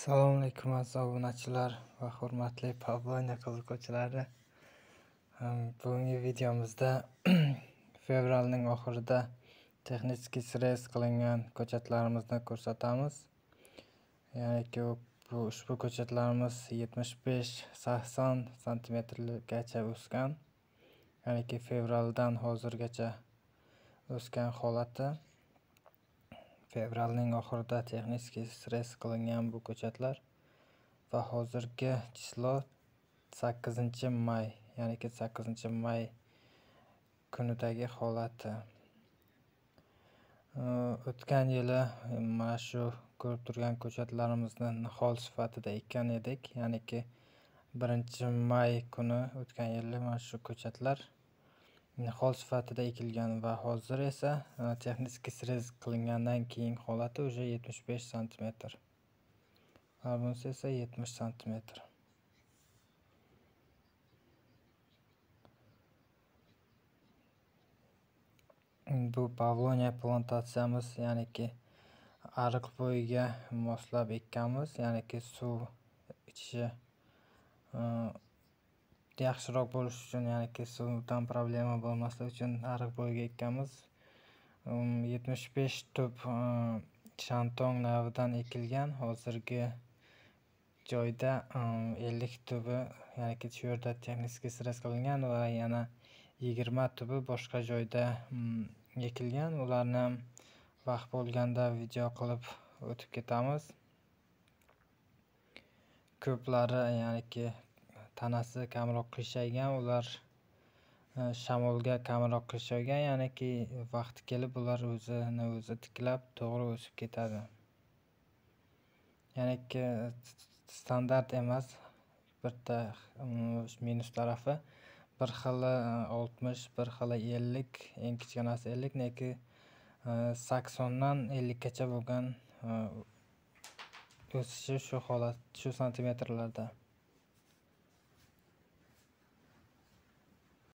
Assalomu alaykum aziz obunachilar va hurmatli Pavloniya ko'chilari. Bugungi videomizda fevralning oxirida texnik srez qilingan ko'chatlarimizni ko'rsatamiz. Ya'ni ushbu ko'chatlarimiz 75-80 santimetrgacha o'sgan. Ya'ni fevraldan hozirgacha o'sgan holati. Fevralning oxirida texnik srez qilingan bu ko'chatlar va hozirgi chislo 8-may, ya'ni 8-may kunidagi holati. O'tgan yili mana shu ko'rib turgan ko'chatlarimizni nihol sifatida ekkan edik. Ya'ni 1-may kuni o'tgan yili mana shu ko'chatlar nihol sifatida ekilgan va hozir esa texnik srez qilingandan keyin holati уже 75 santimetr. Bunisi esa 70 santimetr. Bu Pavloniya plantatsiyamiz, ya'ni ariq bo'yiga moslab ekkanmiz, ya'ni suv ichishi yaxshiroq bo'lish uchun, ya'ni suvdan problema bo'lmasligi uchun ariq bo'yiga ekkanmiz. 75 tup shantong navidan ekilgan. Hozirgi joyda 50 tubi, ya'ni shu yerda texnik srez qilingan va yana 20 tubi boshqa joyda ekilgan. Ularni ham vaqt bo'lganda video qilib o'tib ketamiz. Ko'plari ya'ni tanasi kamroq qiyshaygan, ular shamolga kamroq qiyshaygan, ya'ni vaqti kelib ular o'zi tiklab to'g'ri o'sib ketadi. Ya'ni standart emas, bitta minus tarafi bir xili 60, bir xili 50, eng kichkinasi 50, neki 80dan 50 gacha bo'lgan o'sishi shu holat, shu santimetrlarda.